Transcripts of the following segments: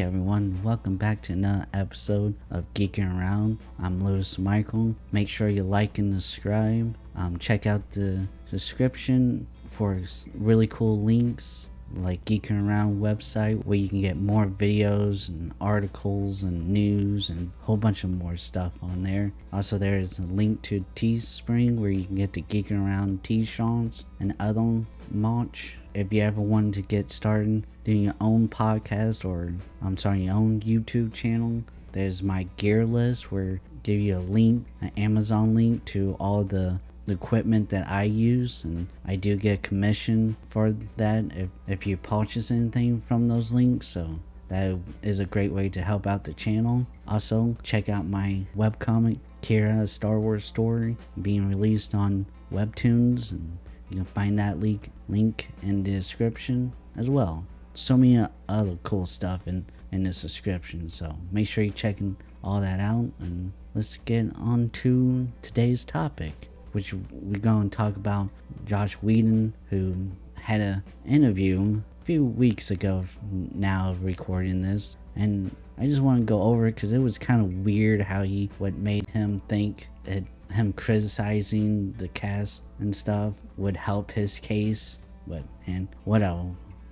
everyone, welcome back to another episode of Geeking Around. I'm Lewis Michael. Make sure you like and subscribe. Check out the description for really cool links like Geeking Around website where you can get more videos and articles and news and a whole bunch of more stuff on there. Also, there is a link to Teespring where you can get the Geeking Around t-shirts and other merch. If you ever wanted to get started doing your own podcast or your own YouTube channel, there's my gear list where I give you a link, an Amazon link to all the equipment that I use, and I do get commission for that if you purchase anything from those links, so that is a great way to help out the channel. Also, check out my webcomic, Kira, a Star Wars story, being released on Webtoons, and you can find that link in the description as well. So many other cool stuff in the description, so make sure you're checking all that out, and let's get on to today's topic, which we're going to talk about Joss Whedon, who had an interview a few weeks ago now recording this, and I just want to go over it because it was kind of weird what made him think that him criticizing the cast and stuff would help his case, and whatever.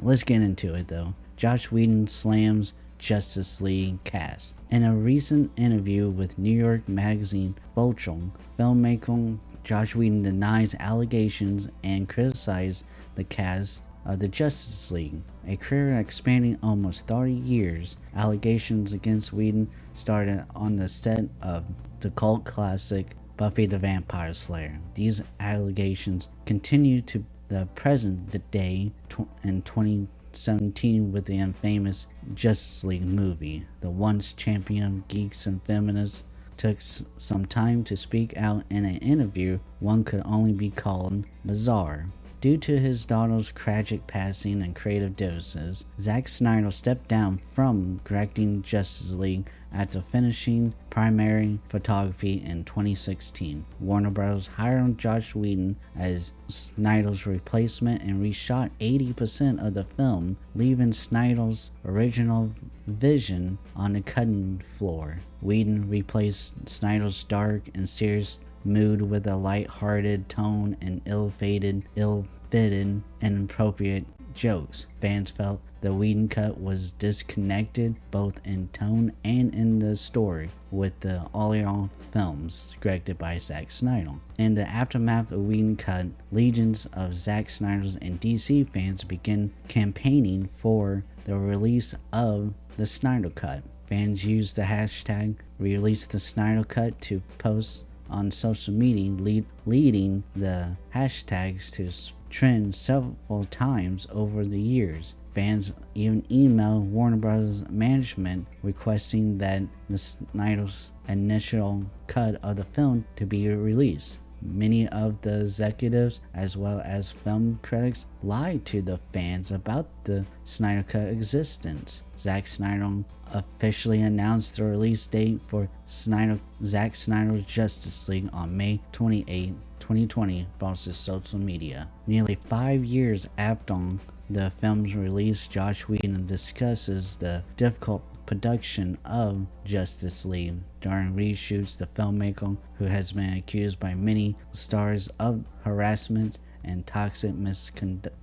Let's get into it though. Joss Whedon slams Justice League cast. In a recent interview with New York magazine Vulture, filmmaker Joss Whedon denies allegations and criticized the cast of the Justice League. A career spanning almost 30 years, allegations against Whedon started on the set of the cult classic Buffy the Vampire Slayer. These allegations continue to the present day in 2017 with the infamous Justice League movie. The once champion geeks and feminists took some time to speak out in an interview one could only be called bizarre. Due to his daughter's tragic passing and creative differences, Zack Snyder stepped down from directing Justice League after finishing primary photography in 2016. Warner Bros. Hired Joss Whedon as Snyder's replacement and reshot 80% of the film, leaving Snyder's original vision on the cutting floor. Whedon replaced Snyder's dark and serious mood with a light-hearted tone and ill-fitted, and inappropriate jokes. Fans felt the Whedon cut was disconnected both in tone and in the story with the earlier films directed by Zack Snyder. In the aftermath of Whedon cut, legions of Zack Snyder's and DC fans began campaigning for the release of the Snyder cut. Fans used the hashtag Release the Snyder Cut to post on social media, leading the hashtags to trend several times over the years. Fans even emailed Warner Bros. Management requesting that the Snyder's initial cut of the film to be released. Many of the executives, as well as film critics, lied to the fans about the Snyder Cut existence. Zack Snyder officially announced the release date for Zack Snyder's Justice League on May 28, 2020, via social media. Nearly 5 years after the film's release, Joss Whedon discusses the difficult production of Justice League. During reshoots, the filmmaker, who has been accused by many stars of harassment and toxic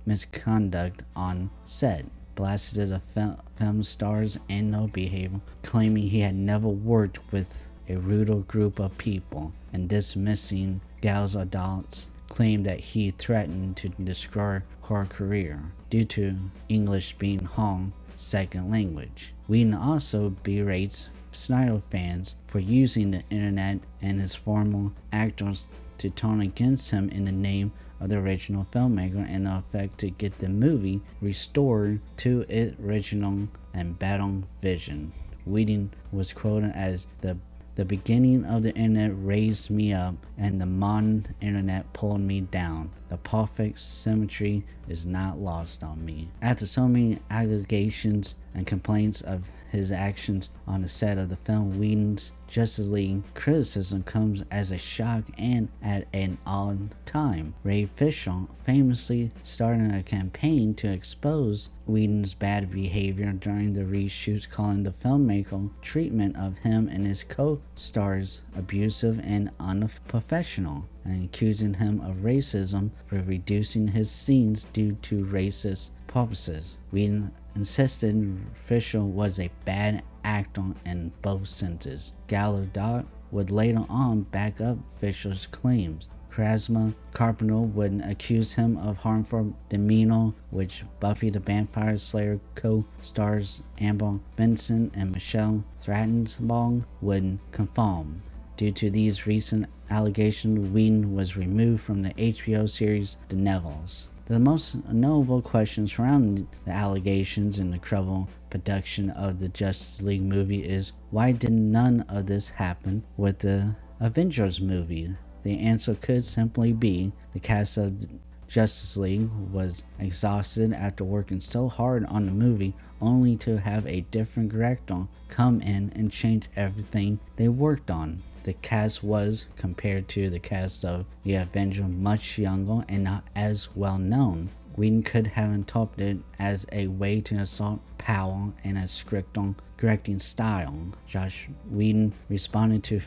misconduct on set, blasted the film star's annual behavior, claiming he had never worked with a ruder group of people, and dismissing Gal Gadot's claim that he threatened to destroy her career due to English being her second language. Whedon also berates Snyder fans for using the internet and his former actors to turn against him in the name of the original filmmaker, and the effect to get the movie restored to its original and better vision. Whedon was quoted as the beginning of the internet raised me up, and the modern internet pulled me down. The perfect symmetry is not lost on me. After so many allegations and complaints of his actions on the set of the film, Whedon's Justice League criticism comes as a shock and at an odd time. Ray Fisher famously started a campaign to expose Whedon's bad behavior during the reshoots, calling the filmmaker's treatment of him and his co-stars abusive and unprofessional, and accusing him of racism for reducing his scenes due to racist purposes. Whedon insisted Fisher was a bad actor in both senses. Gadot would later on back up Fisher's claims. Charisma Carpenter would accuse him of harmful demeanor, which Buffy the Vampire Slayer co-stars Amber Benson and Michelle Thrattenbong would confirm. Due to these recent allegations, Whedon was removed from the HBO series The Nevils. The most notable question surrounding the allegations in the troubled production of the Justice League movie is, why did none of this happen with the Avengers movie? The answer could simply be the cast of Justice League was exhausted after working so hard on the movie, only to have a different director come in and change everything they worked on. The cast was, compared to the cast of the Avengers, much younger and not as well known. Whedon could have interpreted it as a way to assault power and a strict on directing style. Joss Whedon responded to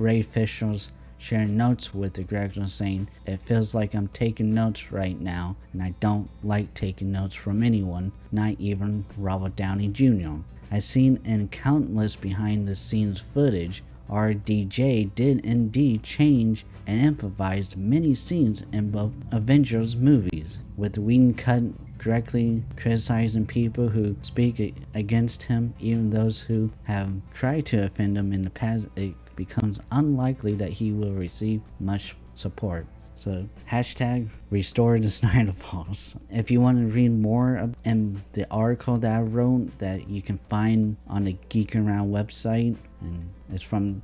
Ray Fisher's sharing notes with the director, saying, "It feels like I'm taking notes right now, and I don't like taking notes from anyone, not even Robert Downey Jr. I've seen in countless behind-the-scenes footage, RDJ did indeed change and improvise many scenes in both Avengers movies, with Whedon cut directly criticizing people who speak against him, even those who have tried to offend him in the past. It becomes unlikely that he will receive much support." So, hashtag restore the Snyderverse. If you want to read more in the article that I wrote that you can find on the Geeking Around website, and it's from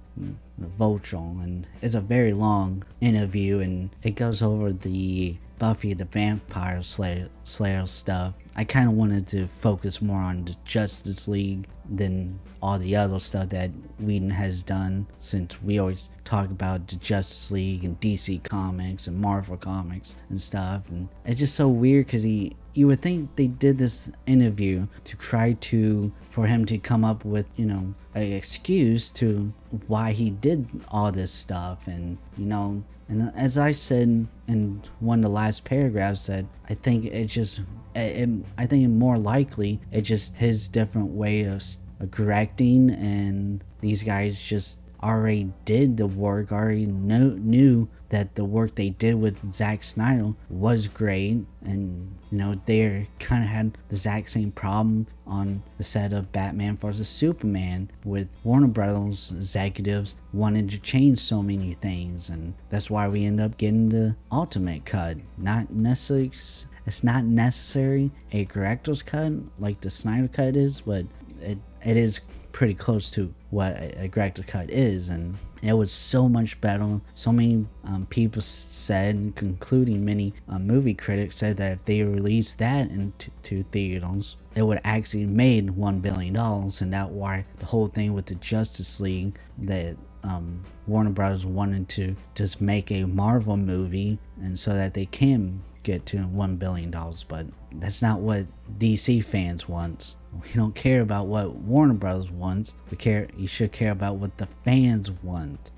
Vulture, and it's a very long interview, and it goes over the Buffy the Vampire Slayer stuff. I kind of wanted to focus more on the Justice League than all the other stuff that Whedon has done, since we always talk about the Justice League and DC Comics and Marvel Comics and stuff. And it's just so weird because you would think they did this interview to try for him to come up with, an excuse to why he did all this stuff. And, and as I said in one of the last paragraphs, that I think I think more likely it's just his different way of correcting, and these guys just already did the work, already knew that the work they did with Zack Snyder was great, and they kind of had the exact same problem on the set of Batman vs Superman, with Warner Brothers executives wanting to change so many things, and that's why we end up getting the ultimate cut. It's not necessarily a director's cut like the Snyder cut is, but it is pretty close to what a director's cut is, and it was so much better. So many people said, including many movie critics, said that if they released that into theaters, it would actually made $1 billion, and that's why the whole thing with the Justice League, that Warner Brothers wanted to just make a Marvel movie, and so that they can get to $1 billion, but that's not what DC fans want. We don't care about what Warner Brothers wants. You should care about what the fans want.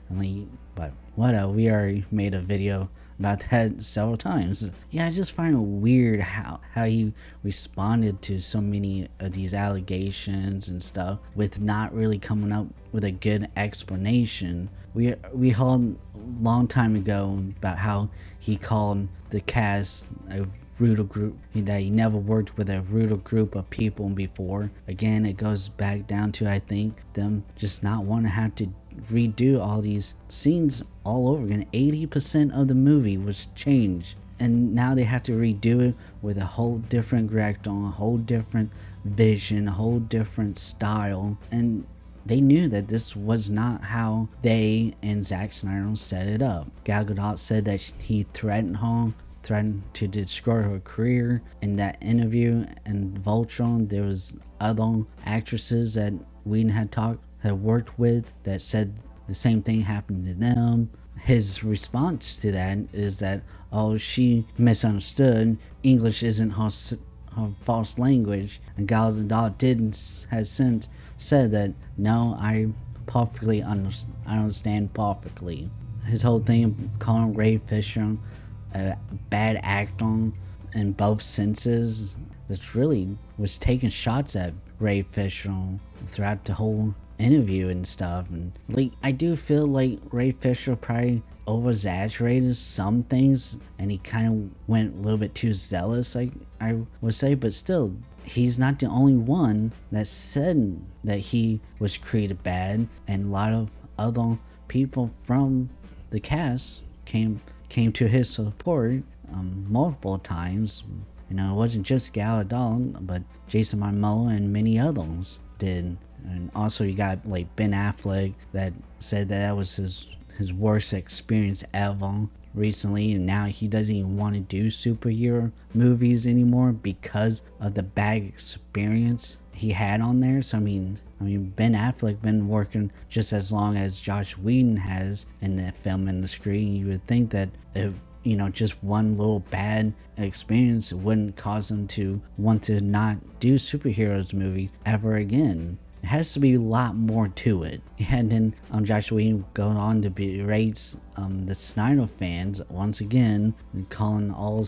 But whatever, we already made a video about that several times. Yeah, I just find it weird how he responded to so many of these allegations and stuff with not really coming up with a good explanation. We heard a long time ago about how he called the cast a brutal group, that he never worked with a brutal group of people before. Again, it goes back down to, I think, them just not wanting to have to redo all these scenes all over again. 80% of the movie was changed, and now they have to redo it with a whole different director, a whole different vision, a whole different style, and they knew that this was not how they and Zack Snyder set it up. Gal Gadot said that he threatened her threatened to destroy her career. In that interview in Vulture, there was other actresses that Whedon had worked with that said the same thing happened to them. His response to that is that, oh, she misunderstood. English isn't her false language. And Gal Gadot has since said that, no, I understand perfectly. His whole thing calling Ray Fisher a bad actor in both senses, that really was taking shots at Ray Fisher throughout the whole interview and stuff. And like, I do feel like Ray Fisher probably over-exaggerated some things, and he kind of went a little bit too zealous, I would say. But still, he's not the only one that said that he was created bad, and a lot of other people from the cast came to his support multiple times. You know, it wasn't just Gal Gadot, but Jason Momoa and many others did. And also you got like Ben Affleck that said that was his worst experience ever recently, and now he doesn't even want to do superhero movies anymore because of the bad experience he had on there. So I mean Ben Affleck been working just as long as Joss Whedon has in the film industry. You would think that if, you know, just one little bad experience wouldn't cause him to want to not do superheroes movies ever again. It has to be a lot more to it. And then Joss Whedon going on to berate the Snyder fans once again, calling all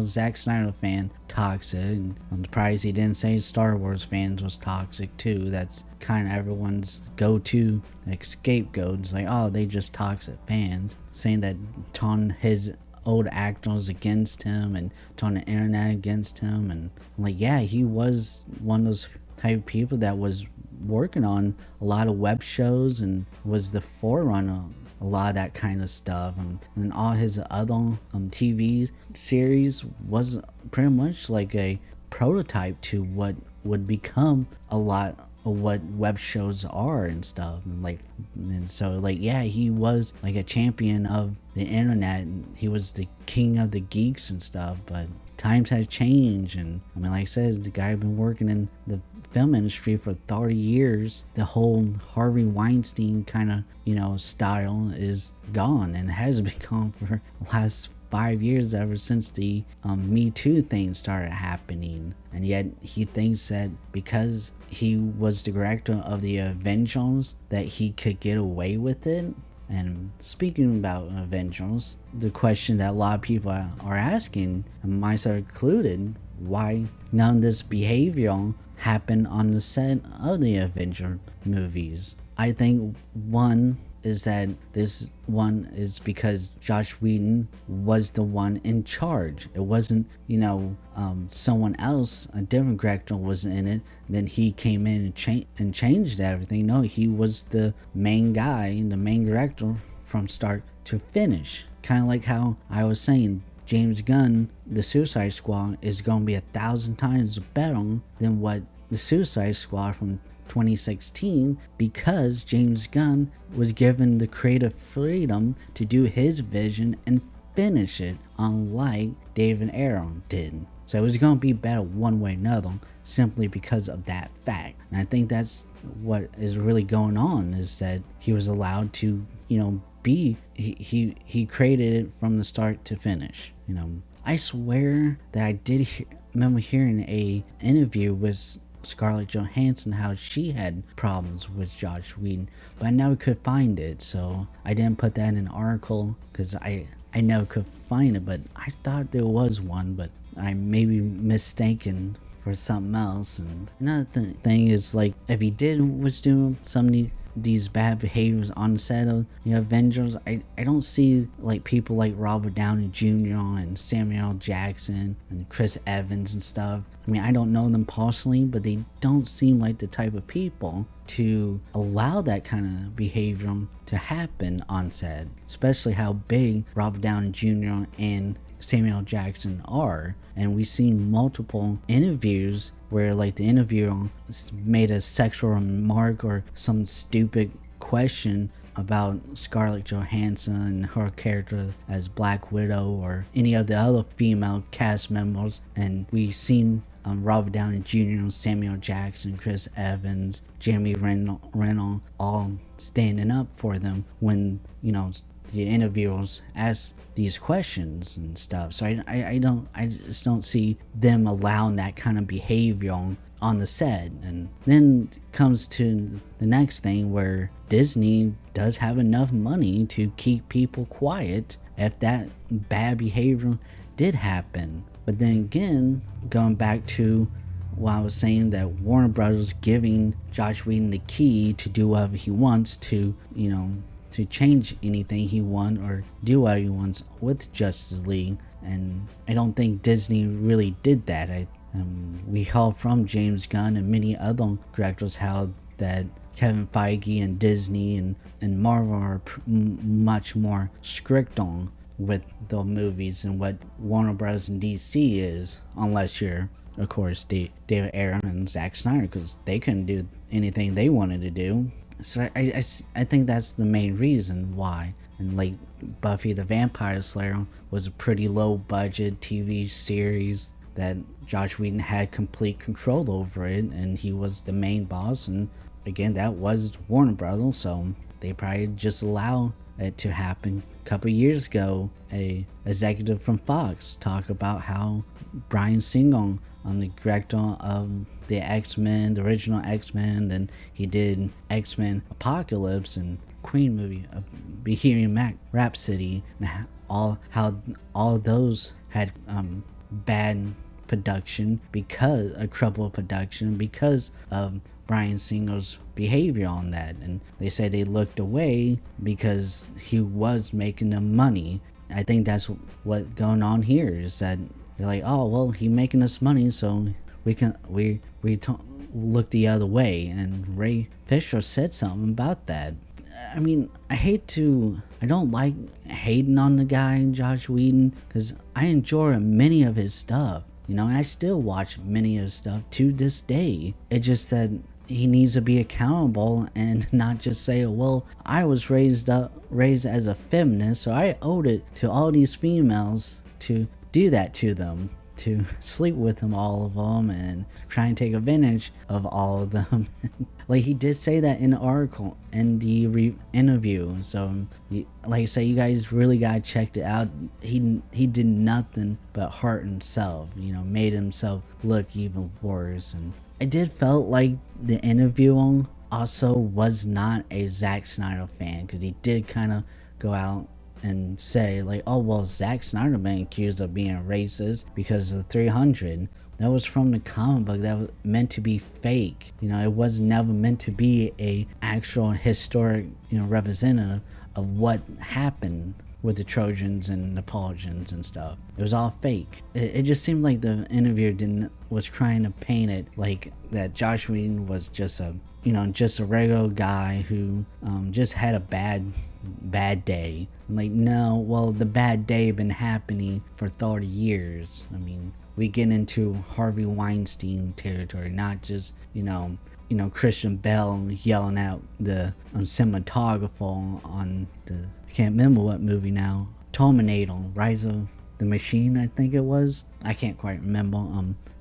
Zack Snyder fans toxic. And I'm surprised he didn't say Star Wars fans was toxic too. That's kind of everyone's go-to scapegoat. It's like, oh, they just toxic fans, saying that turn his old actors against him and turn the internet against him. And I'm like, yeah, he was one of those type of people that was working on a lot of web shows and was the forerunner a lot of that kind of stuff, and all his other TV series was pretty much like a prototype to what would become a lot of what web shows are and stuff. And so like, yeah, he was like a champion of the internet, and he was the king of the geeks and stuff. But times have changed, and I mean, like I said, the guy been working in the film industry for 30 years. The whole Harvey Weinstein kind of, you know, style is gone, and has been gone for the last 5 years, ever since the Me Too thing started happening. And yet he thinks that because he was the director of the Avengers that he could get away with it. And speaking about Avengers, the question that a lot of people are asking, and myself included, why none of this behavior happened on the set of the Avenger movies. I think one is that this one is because Joss Whedon was the one in charge. It wasn't, you know, someone else, a different director was in it, then he came in and changed everything. No, he was the main guy, the main director from start to finish. Kind of like how I was saying, James Gunn, the Suicide Squad is going to be 1,000 times better than what the Suicide Squad from 2016, because James Gunn was given the creative freedom to do his vision and finish it, unlike David Aaron did. So it was going to be better one way or another, simply because of that fact. And I think that's what is really going on, is that he was allowed to, you know, he created it from the start to finish. You know, I swear that I did remember hearing a interview with Scarlett Johansson, how she had problems with Joss Whedon, but I never could find it, so I didn't put that in an article because I never could find it. But I thought there was one, but I may be mistaken for something else. And another thing is, like, if he was doing some of these bad behaviors on the set of the Avengers, I don't see like people like Robert Downey Jr. and Samuel L. Jackson and Chris Evans and stuff. I mean, I don't know them personally, but they don't seem like the type of people to allow that kind of behavior to happen on set, especially how big Robert Downey Jr. and Samuel L. Jackson are. And we've seen multiple interviews where like the interviewer made a sexual remark or some stupid question about Scarlett Johansson and her character as Black Widow or any of the other female cast members, and we've seen Robert Downey Jr., Samuel Jackson, Chris Evans, Jeremy Renner all standing up for them when, the interviewers ask these questions and stuff. So I just don't see them allowing that kind of behavior on the set. And then comes to the next thing, where Disney does have enough money to keep people quiet if that bad behavior did happen. But then again, going back to what I was saying, that Warner Brothers giving Joss Whedon the key to do whatever he wants to, to change anything he wants or do what he wants with Justice League. And I don't think Disney really did that. We heard from James Gunn and many other directors how that Kevin Feige and Disney and Marvel are much more strict on with the movies and what Warner Bros. And DC is, unless you're, of course, David Ayer and Zack Snyder, because they couldn't do anything they wanted to do. So I think that's the main reason why. And like Buffy the Vampire Slayer was a pretty low budget TV series that Joss Whedon had complete control over it, and he was the main boss. And again, that was Warner Brothers, so they probably just allow it to happen. A couple years ago, a executive from Fox talked about how Bryan Singer, the director of the X-Men, the original X-Men, and he did X-Men Apocalypse and Queen movie, Bohemian Rhapsody, and how all those had bad production, because a troubled production because of Bryan Singer's behavior on that. And they say they looked away because he was making them money. I think that's what's going on here, is that they're like, oh well, he's making us money, so we look the other way. And Ray Fisher said something about that. I mean, I don't like hating on the guy Joss Whedon, because I enjoy many of his stuff, and I still watch many of his stuff to this day. It's just that he needs to be accountable and not just say, well, I was raised as a feminist, so I owed it to all these females to do that to them, to sleep with them, all of them, and try and take advantage of all of them. Like, he did say that in the article, in the interview. So, like I say, you guys really gotta check it out. He did nothing but hurt himself, made himself look even worse. And I did felt like the interviewer also was not a Zack Snyder fan, because he did kind of go out and say like, oh well, Zack Snyder been accused of being racist because of the 300. That was from the comic book. That was meant to be fake. It was never meant to be a actual historic, representative of what happened with the Trojans and Napoleons and stuff. It was all fake. It just seemed like the interviewer was trying to paint it like that Joss Whedon was just a regular guy who just had a bad day. Like, no, well, the bad day been happening for 30 years. I mean, we get into Harvey Weinstein territory, not just, Christian Bale yelling at the cinematographer on the, I can't remember what movie now, Terminator, Rise of the Machine, I think it was. I can't quite remember.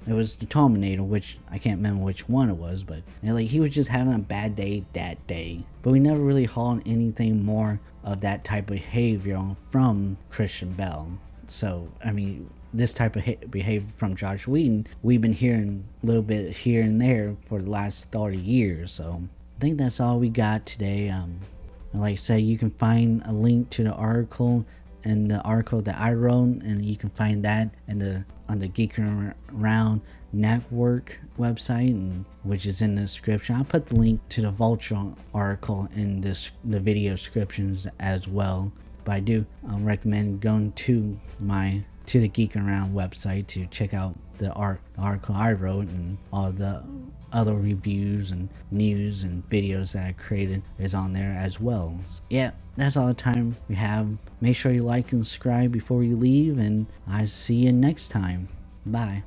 It was the Terminator, which I can't remember which one it was, but he was just having a bad day that day. But we never really heard anything more of that type of behavior from Christian Bale. So, I mean, this type of behavior from Joss Whedon, we've been hearing a little bit here and there for the last 30 years. So, I think that's all we got today. Like I said, you can find a link to the article in the article that I wrote, and you can find that on the Geeking Around Network website, which is in the description. I'll put the link to the Vulture article in the video descriptions as well. But I do recommend going to the Geeking Around website to check out the article I wrote, and all the other reviews and news and videos that I created is on there as well. So, yeah, that's all the time we have. Make sure you like and subscribe before you leave, and I see you next time. Bye.